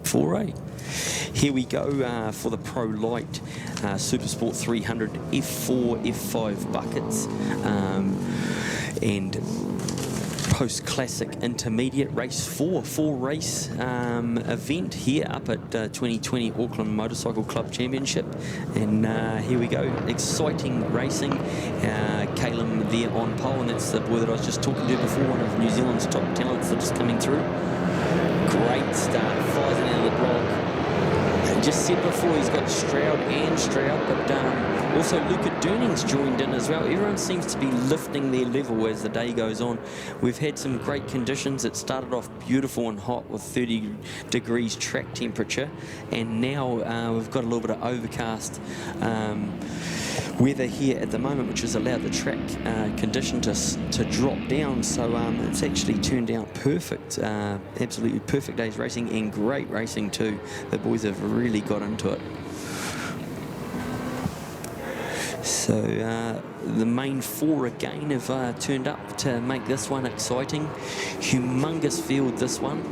foray. Here we go for the Pro Light Supersport 300 F4, F5 buckets and post-classic intermediate race 4 race event here up at 2020 Auckland Motorcycle Club Championship. And here we go, exciting racing. Calum there on pole, and that's the boy that I was just talking to before, one of New Zealand's top talents that's coming through. Great start, fires it out of the block. Just said before, he's got Stroud, but also Luca Durning's joined in as well. Everyone seems to be lifting their level as the day goes on. We've had some great conditions. It started off beautiful and hot with 30 degrees track temperature, and now we've got a little bit of overcast weather here at the moment, which has allowed the track condition to drop down. So it's actually turned out perfect, absolutely perfect day's racing, and great racing too. The boys have really got into it. So the main 4 again have turned up to make this one exciting. Humongous field, this one.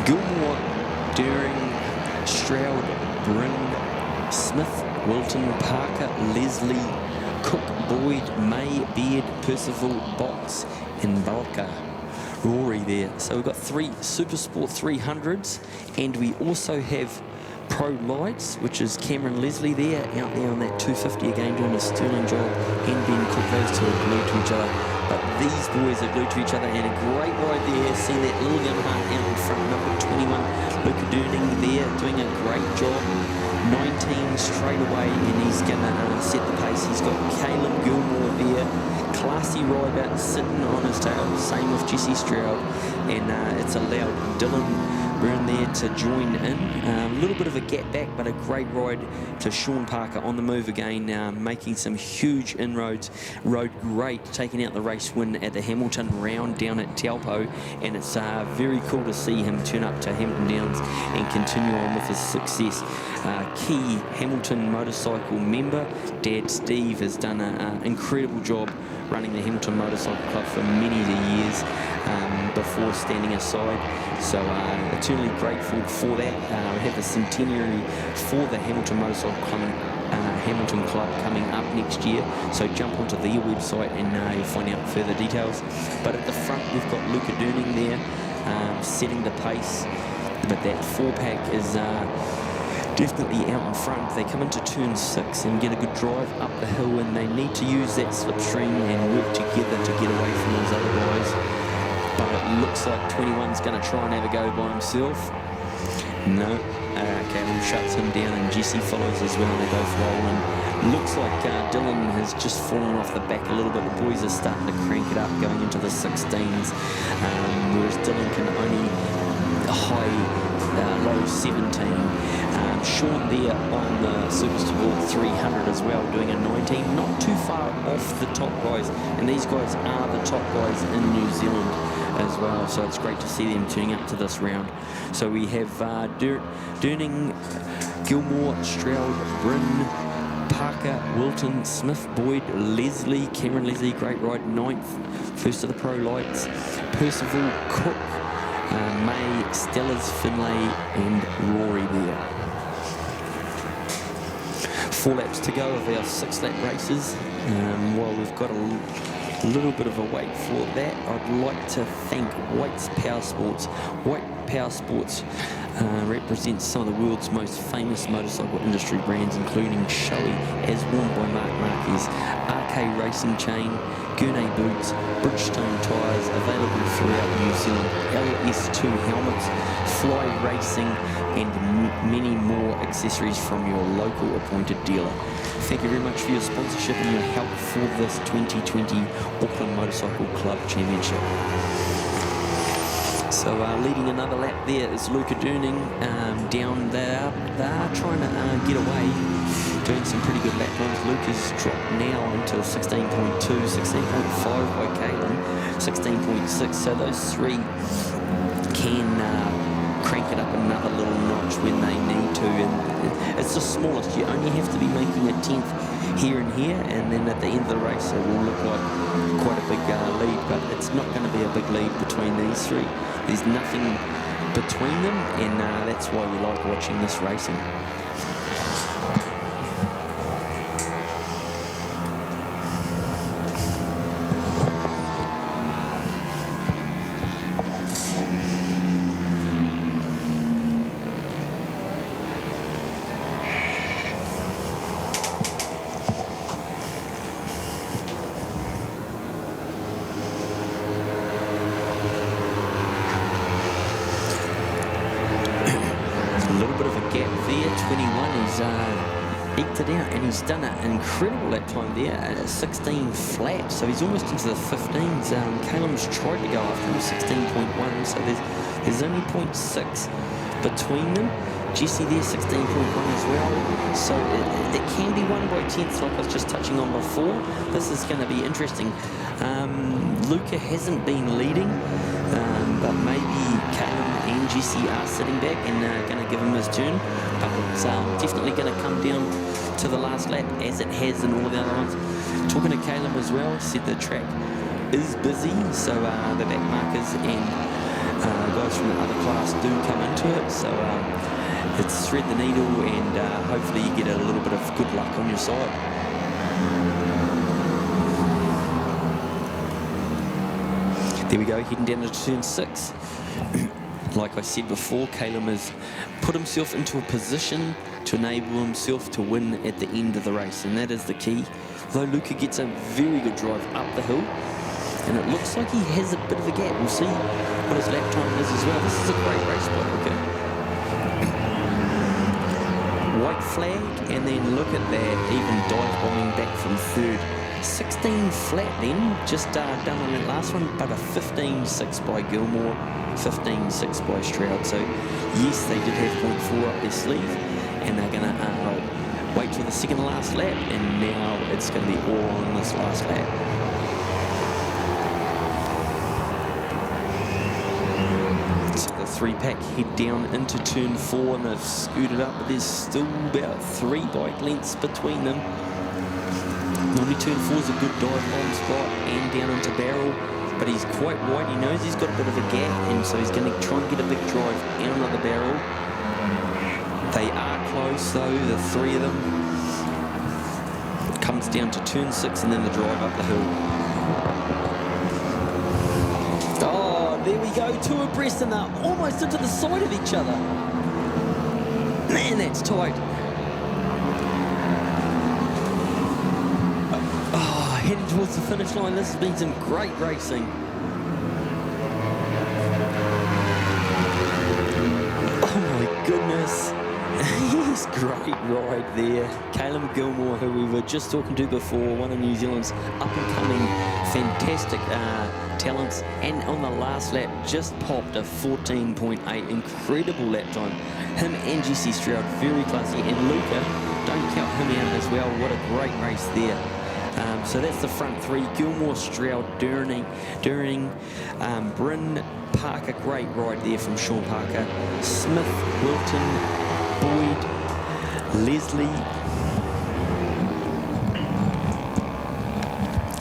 Gilmore, During, Stroud, Bryn, Smith, Wilton, Parker, Leslie, Cook, Boyd, May, Beard, Percival, Box, and Balka. Rory there. So we've got 3 Supersport 300s, and we also have Pro Lights, which is Cameron Leslie there, out there on that 250 again, doing a sterling job, and Ben Cook. Those two are glued to each other. But these boys are glued to each other, and a great ride there. See that little Yamaha out in front, number 21, Luca Durning there, doing a great job. 19 straight away, and he's going to set the pace. He's got Caleb Gilmore there, classy rider, sitting on his tail, same with Jesse Stroud, and it's allowed Dylan Byrne there to join in. A little bit of a gap back, but a great ride to Sean Parker on the move again, making some huge inroads. Rode great, taking out the race win at the Hamilton round down at Taupo, and it's very cool to see him turn up to Hampton Downs and continue on with his success. Key Hamilton motorcycle member, Dad Steve, has done an incredible job running the Hamilton Motorcycle Club for many years before standing aside. So eternally grateful for that. We have the centenary for the Hamilton Motorcycle Club, Hamilton Club coming up next year. So jump onto their website and you'll find out further details. But at the front we've got Luca Durning there, setting the pace. But that 4-pack is definitely out in front. They come into turn 6 and get a good drive up the hill, and they need to use that slipstream and work together to get away from those other guys. But it looks like 21's going to try and have a go by himself. No. Caleb shuts him down, and Jesse follows as well. They both roll in. Looks like Dylan has just fallen off the back a little bit. The boys are starting to crank it up going into the 16s, whereas Dylan can only low 17. Sean there on the Supersport 300 as well, doing a 19, not too far off the top guys, and these guys are the top guys in New Zealand as well, so it's great to see them turning up to this round. So we have Durning, Gilmore, Stroud, Bryn, Parker, Wilton, Smith, Boyd, Leslie, Cameron Leslie, great ride, 9th, first of the Pro Lights, Percival, Cook, May, Stellas, Finlay, and Rory there. 4 laps to go of our 6-lap races. While we've got a little bit of a wait for that, I'd like to thank White's Power Sports. White Power Sports represents some of the world's most famous motorcycle industry brands, including Shoei, as worn by Mark Marquez, RK Racing Chain, Gurney Boots, Bridgestone tyres, available throughout New Zealand, LS2 helmets, Fly Racing, and many more accessories from your local appointed dealer. Thank you very much for your sponsorship and your help for this 2020 Auckland Motorcycle Club Championship. So leading another lap there is Luca Durning down there. They're trying to get away, doing some pretty good lap times. Luca's dropped now into 16.2, 16.5 by Caitlin, 16.6. So those 3 can crank it up another little notch when they need to, and it's the smallest. You only have to be making a 10th here and here, and then at the end of the race it will look like quite a big lead, but it's not going to be a big lead between these three. There's nothing between them, and that's why we like watching this racing. Eked it out, and he's done an incredible lap time there, 16 flat, so he's almost into the 15s. Calum's tried to go after him, 16.1, so there's only 0.6 between them. Jesse there, 16.1 as well, so it can be won by tenths like I was just touching on before. This is going to be interesting. Luca hasn't been leading, but maybe Calum and Jesse are sitting back and going to give him his turn, but it's definitely going to come down to the last lap, as it has in all the other ones. Talking to Calum as well, said the track is busy, so the back markers and guys from the other class do come into it, so it's thread the needle, and hopefully you get a little bit of good luck on your side. There we go, heading down to turn 6. Like I said before, Calum has put himself into a position to enable himself to win at the end of the race, and that is the key. Though Luca gets a very good drive up the hill, and it looks like he has a bit of a gap. We'll see what his lap time is as well. This is a great race by Luca. White flag, and then look at that, even dive bombing back from third. 16 flat then, just done on that last one, but a 15.6 by Gilmore, 15.6 by Stroud. So yes, they did have 0.4 up their sleeve, and they're going to wait till the second last lap, and now it's going to be all on this last lap. So the 3-pack head down into turn 4, and they've scooted up, but there's still about 3 bike lengths between them. Normally turn 4 is a good dive bomb spot and down into barrel, but he's quite wide. He knows he's got a bit of a gap, and so he's going to try and get a big drive out of the barrel. They are close though, the 3 of them. It comes down to turn 6 and then the drive up the hill. Oh, there we go, 2 abreast, and they're almost into the side of each other. Man, that's tight. Heading towards the finish line. This has been some great racing. Oh my goodness. Yes, great ride there. Calum Gilmore, who we were just talking to before, one of New Zealand's up-and-coming fantastic talents, and on the last lap just popped a 14.8. Incredible lap time. Him and Jesse Stroud, very classy, and Luca, don't count him out as well. What a great race there. So that's the front 3, Gilmore, Stroud, During, Bryn, Parker, great ride there from Sean Parker, Smith, Wilton, Boyd, Leslie,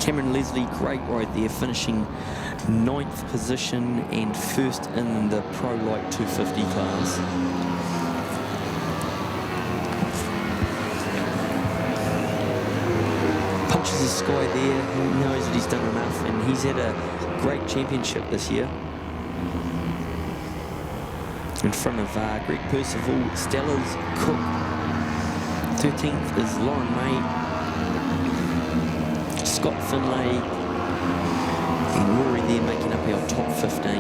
Cameron Leslie, great ride there, finishing 9th position and 1st in the Pro Light 250 class. The sky there, he knows that he's done enough, and he's had a great championship this year. In front of Greg Percival, Stellers, Cook. 13th is Lauren May, Scott Finlay, and Rory there making up our top 15.